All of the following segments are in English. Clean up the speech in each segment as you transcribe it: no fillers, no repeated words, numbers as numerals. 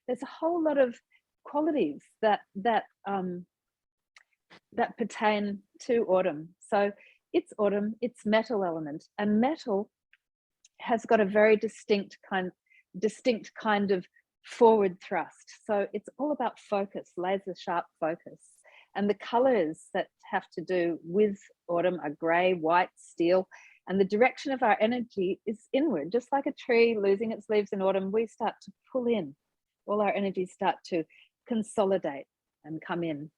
there's a whole lot of qualities that pertain to autumn. So it's autumn, it's metal element, and metal has got a very distinct kind of forward thrust. So it's all about focus, laser sharp focus. And the colors that have to do with autumn are gray, white, steel, and the direction of our energy is inward. Just like a tree losing its leaves in autumn, we start to pull in. All our energies start to consolidate and come in.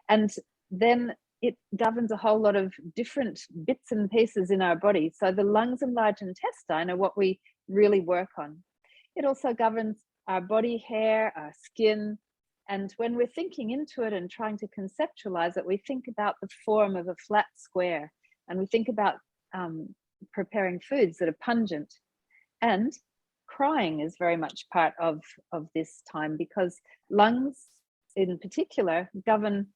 And then it governs a whole lot of different bits and pieces in our body. So the lungs and large intestine are what we really work on. It also governs our body hair, our skin. And when we're thinking into it and trying to conceptualize it, we think about the form of a flat square, and we think about preparing foods that are pungent. And crying is very much part of this time, because lungs in particular govern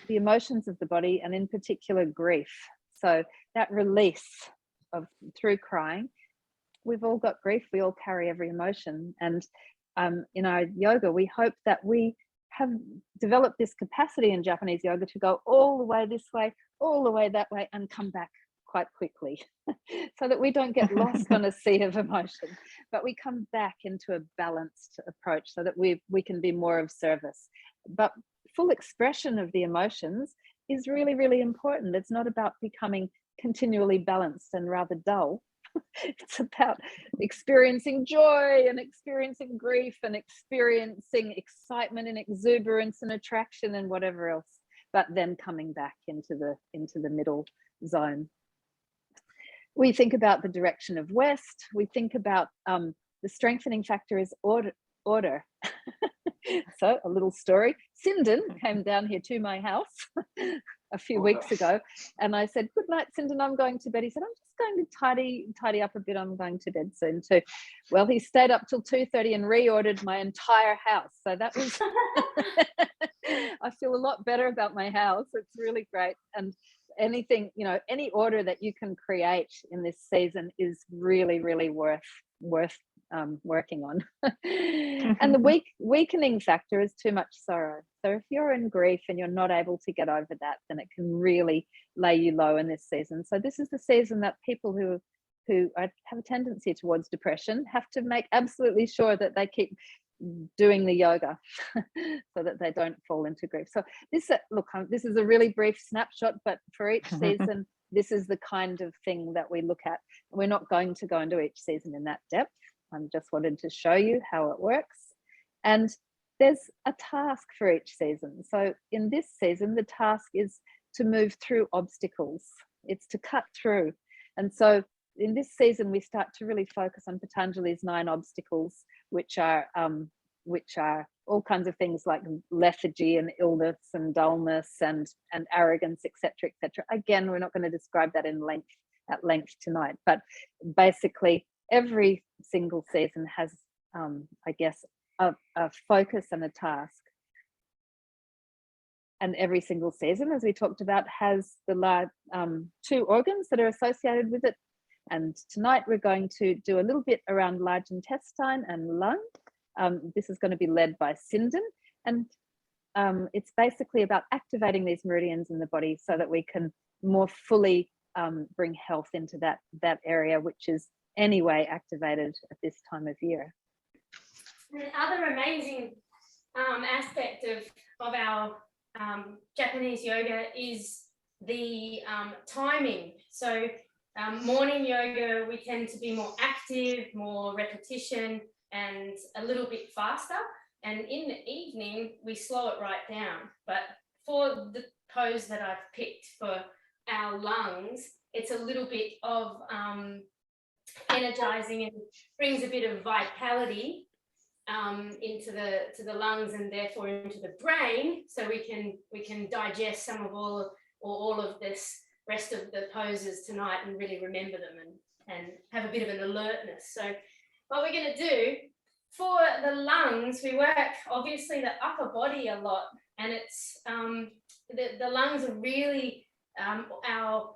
the emotions of the body, and in particular grief. So that release through crying, we've all got grief, we all carry every emotion. And in our yoga, we hope that we have developed this capacity in Japanese yoga to go all the way this way, all the way that way, and come back quite quickly so that we don't get lost on a sea of emotion, but we come back into a balanced approach so that we can be more of service. But full expression of the emotions is really, really important. It's not about becoming continually balanced and rather dull. It's about experiencing joy and experiencing grief and experiencing excitement and exuberance and attraction and whatever else, but then coming back into the middle zone. We think about the direction of west. We think about the strengthening factor is order. So a little story. Sinden came down here to my house a few weeks ago, and I said, "Good night, Sinden, I'm going to bed." He said, "I'm just going to tidy up a bit. I'm going to bed soon too." Well, he stayed up till 2:30 and reordered my entire house. So that was, I feel a lot better about my house. It's really great. And anything, any order that you can create in this season is really, really worth working on. And the weakening factor is too much sorrow. So if you're in grief and you're not able to get over that, then it can really lay you low in this season. So this is the season that people who have a tendency towards depression have to make absolutely sure that they keep doing the yoga so that they don't fall into grief. So this is a really brief snapshot, but for each season this is the kind of thing that we look at. We're not going to go into each season in that depth. I just wanted to show you how it works. And there's a task for each season. So in this season, the task is to move through obstacles. It's to cut through. And so in this season, we start to really focus on Patanjali's 9 obstacles, which are all kinds of things like lethargy and illness and dullness and arrogance, etc., etc. Again, we're not going to describe that at length tonight, but basically every single season has, I guess, a focus and a task. And every single season, as we talked about, has the 2 organs that are associated with it. And tonight we're going to do a little bit around large intestine and lung. This is going to be led by Sinden, and it's basically about activating these meridians in the body so that we can more fully bring health into that area, which is anyway activated at this time of year. The other amazing aspect of our Japanese yoga is the timing. So morning yoga, we tend to be more active, more repetition, and a little bit faster. And in the evening, we slow it right down. But for the pose that I've picked for our lungs, it's a little bit of energizing and brings a bit of vitality into the lungs and therefore into the brain, so we can digest some of all of this rest of the poses tonight and really remember them and have a bit of an alertness. So what we're going to do for the lungs, we work obviously the upper body a lot, and it's the lungs are really our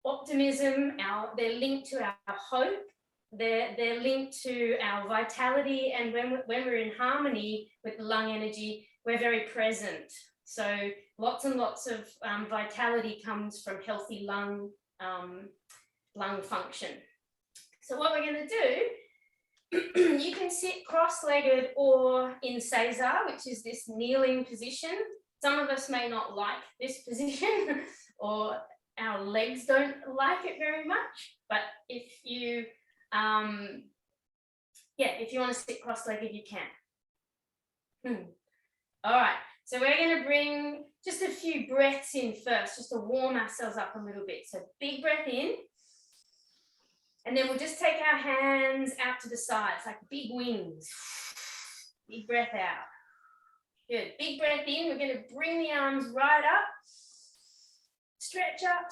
optimism, they're linked to our hope, they're linked to our vitality, and when we're in harmony with the lung energy, we're very present. So lots and lots of vitality comes from healthy lung function. So what we're going to do, you can sit cross-legged or in Caesar, which is this kneeling position. Some of us may not like this position or our legs don't like it very much, but if you if you want to sit cross-legged, you can. All right, so we're going to bring just a few breaths in first, just to warm ourselves up a little bit. So big breath in, and then we'll just take our hands out to the sides like big wings. Big breath out. Good, big breath in. We're going to bring the arms right up. Stretch up,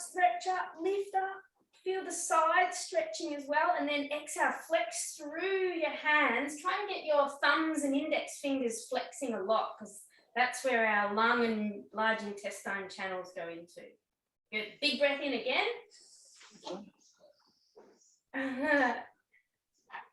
lift up. Feel the sides stretching as well, and then exhale, flex through your hands. Try and get your thumbs and index fingers flexing a lot, because that's where our lung and large intestine channels go into. Good, big breath in again.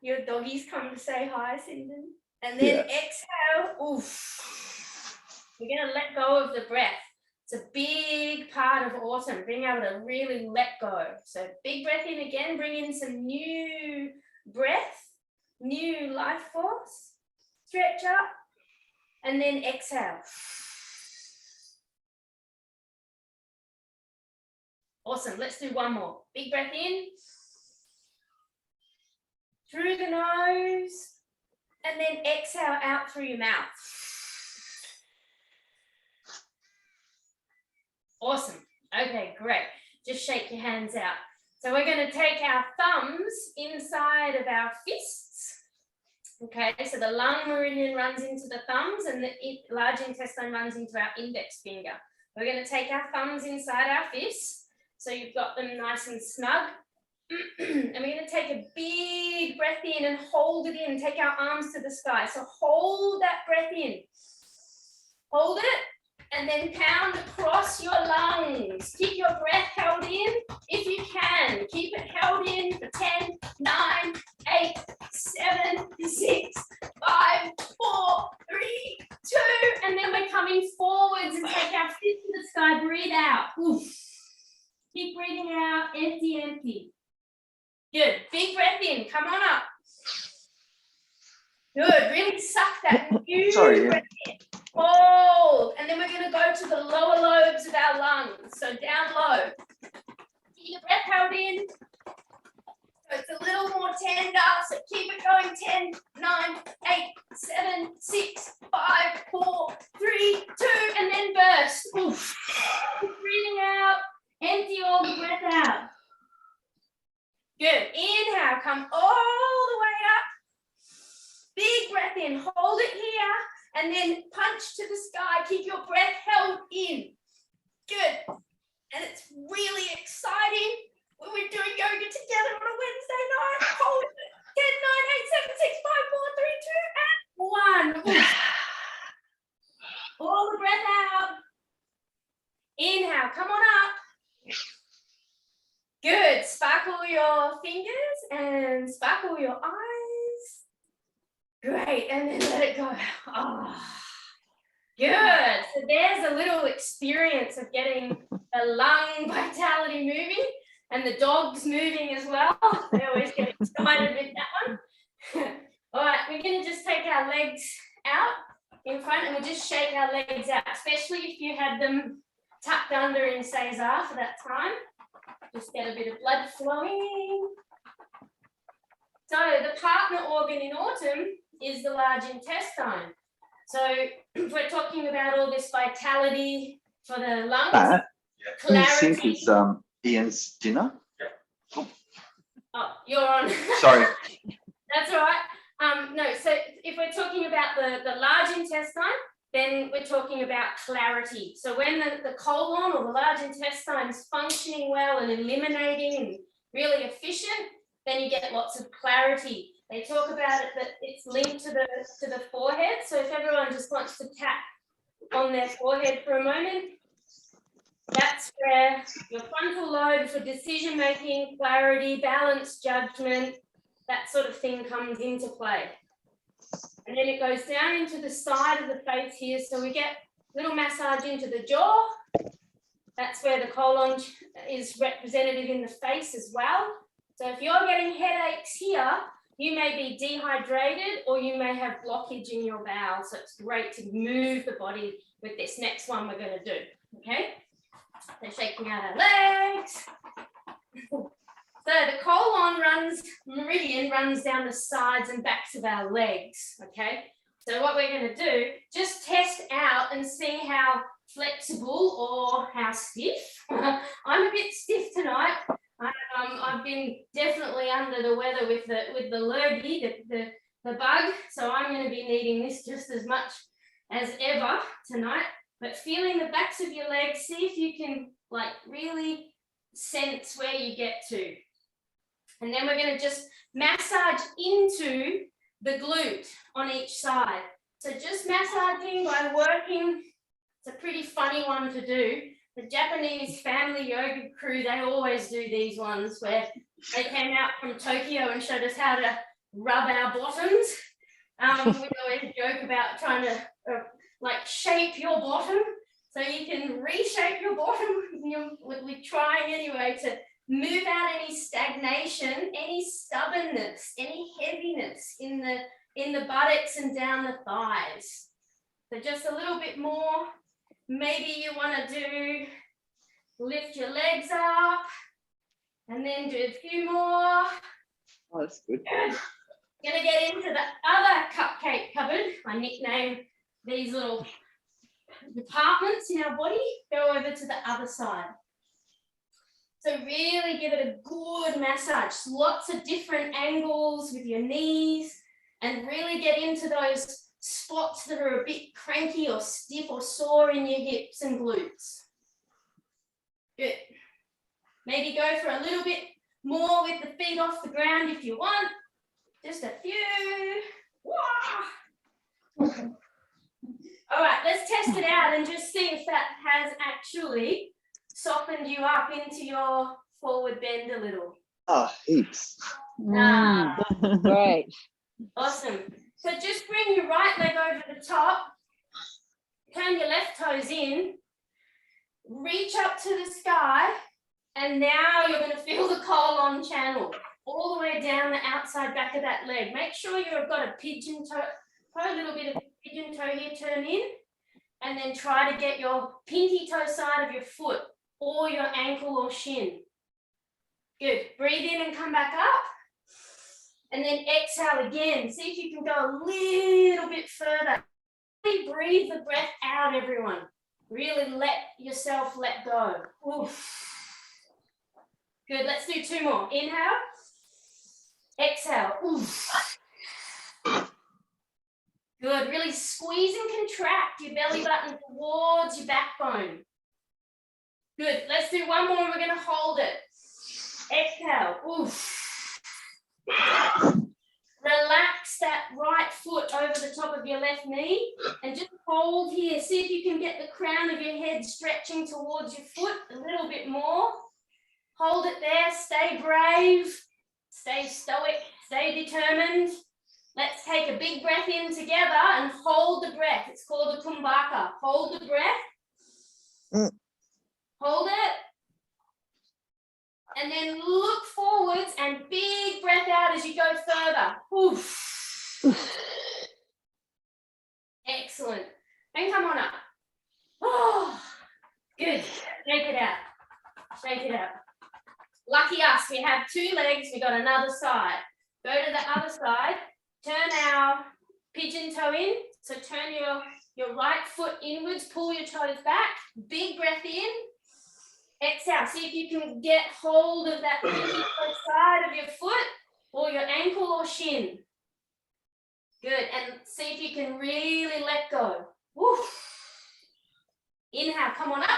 Your doggies come to say hi, Sinden. And then exhale, oof. We're gonna let go of the breath. It's a big part of autumn, being able to really let go. So big breath in again, bring in some new breath, new life force. Stretch up, and then exhale. Awesome, let's do one more. Big breath in, through the nose, and then exhale out through your mouth. Awesome. Okay, great. Just shake your hands out. So we're going to take our thumbs inside of our fists. Okay, so the lung meridian runs into the thumbs and the large intestine runs into our index finger. We're going to take our thumbs inside our fists, so you've got them nice and snug. And we're going to take a big breath in and hold it in. Take our arms to the sky. So hold that breath in. Hold it. And then pound across your lungs. Keep your breath held in if you can. Keep it held in for 10, 9, 8, 7, 6, 5, 4, 3, 2. And then we're coming forwards and take our feet to the sky. Breathe out. Oof. Keep breathing out. Empty, empty. Good. Big breath in. Come on up. Good. Really suck that new breath in. Hold, and then we're going to go to the lower lobes of our lungs, so down low. Keep your breath held in, so it's a little more tender, so keep it going. 10, 9, 8, 7, 6, 5, 4, 3, 2, and then burst. Oof. Keep breathing out, empty all the breath out. Good, inhale, come all the way up. Big breath in, hold it here. And then punch to the sky. Keep your breath held in. Good. And it's really exciting when we're doing yoga together on a Wednesday night. Hold it. 10, 9, 8, 7, 6, 5, 4, 3, 2, and 1. All the breath out. Inhale. Come on up. Good. Sparkle your fingers and sparkle your eyes. Great, and then let it go. Oh, good. So there's a little experience of getting the lung vitality moving and the dogs moving as well. They always get excited with that one. All right, we're going to just take our legs out in front and we'll just shake our legs out, especially if you had them tucked under in Caesar for that time. Just get a bit of blood flowing. So the partner organ in autumn is the large intestine. So if we're talking about all this vitality for the lungs, clarity. You think it's Ian's dinner? Yeah. Oh, you're on. Sorry. That's all right. No, so if we're talking about the large intestine, then we're talking about clarity. So when the colon or the large intestine is functioning well and eliminating and really efficient, then you get lots of clarity. They talk about it that it's linked to the forehead. So if everyone just wants to tap on their forehead for a moment, that's where your frontal lobe for decision making, clarity, balance, judgment, that sort of thing comes into play. And then it goes down into the side of the face here. So we get a little massage into the jaw. That's where the colon is representative in the face as well. So if you're getting headaches here, you may be dehydrated or you may have blockage in your bowel. So it's great to move the body with this next one we're going to do. Okay? So shaking out our legs. So the colon meridian runs down the sides and backs of our legs, okay? So what we're going to do, just test out and see how flexible or how stiff. I'm a bit stiff tonight. I've been definitely under the weather with the lurgy, the bug, so I'm going to be needing this just as much as ever tonight. But feeling the backs of your legs, see if you can like really sense where you get to. And then we're going to just massage into the glute on each side. So just massaging by working. It's a pretty funny one to do. The Japanese family yoga crew, they always do these ones where they came out from Tokyo and showed us how to rub our bottoms. We always joke about trying to like shape your bottom so you can reshape your bottom. We're trying anyway to move out any stagnation, any stubbornness, any heaviness in the buttocks and down the thighs. So just a little bit more. Maybe you want to lift your legs up and then do a few more. Oh, that's good. Good. Gonna get into the other cupcake cupboard. I nickname these little departments in our body. Go over to the other side. So really give it a good massage. Lots of different angles with your knees and really get into those spots that are a bit cranky or stiff or sore in your hips and glutes. Good. Maybe go for a little bit more with the feet off the ground if you want. Just a few. Wah! All right, let's test it out and just see if that has actually softened you up into your forward bend a little. Oh, heaps. Great. Awesome. So just bring your right leg over the top, turn your left toes in, reach up to the sky, and now you're going to feel the colon channel all the way down the outside back of that leg. Make sure you've got a pigeon toe, a little bit of pigeon toe here, turn in, and then try to get your pinky toe side of your foot or your ankle or shin. Good. Breathe in and come back up. And then exhale again. See if you can go a little bit further. Really breathe the breath out, everyone. Really let yourself let go. Oof. Good. Let's do two more. Inhale. Exhale. Oof. Good. Really squeeze and contract your belly button towards your backbone. Good. Let's do one more and we're going to hold it. Exhale. Oof. Relax that right foot over the top of your left knee and just hold here. See if you can get the crown of your head stretching towards your foot a little bit more. Hold it there. Stay brave. Stay stoic. Stay determined. Let's take a big breath in together and hold the breath. It's called a kumbhaka. Hold the breath. Hold it. And then look forwards and big breath out as you go further. Oof. Excellent. And come on up. Oh, good. Shake it out. Shake it out. Lucky us, we have two legs. We got another side. Go to the other side. Turn our pigeon toe in. So turn your right foot inwards. Pull your toes back. Big breath in. Exhale. See if you can get hold of that side of your foot or your ankle or shin. Good. And see if you can really let go. Woof. Inhale. Come on up.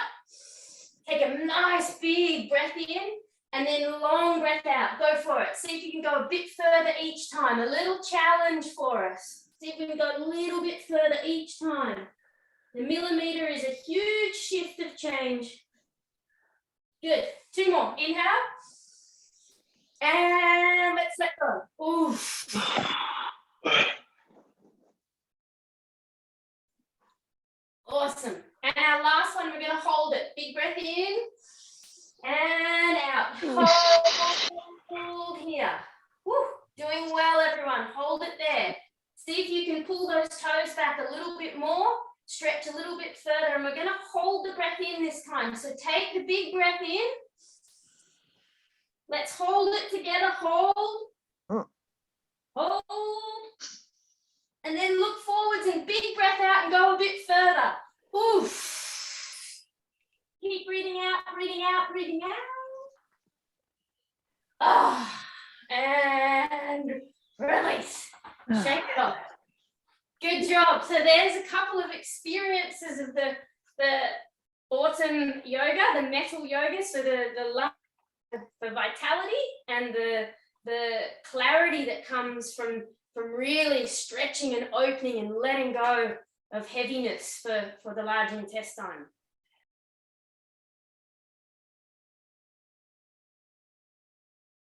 Take a nice big breath in and then long breath out. Go for it. See if you can go a bit further each time. A little challenge for us. See if we can go a little bit further each time. The millimeter is a huge shift of change. Good. Two more. Inhale. And let's let go. Ooh. See if you can pull those toes back a little bit more, stretch a little bit further, and we're going to hold the breath in this time. So take the big breath in. Let's hold it together. Hold. Hold. And then look forwards and big breath out and go a bit further. Oof. Keep breathing out, breathing out, breathing out. Ah, and release. Shake it off. Good job. So there's a couple of experiences of the autumn yoga, the metal yoga. So the vitality and the clarity that comes from really stretching and opening and letting go of heaviness for the large intestine.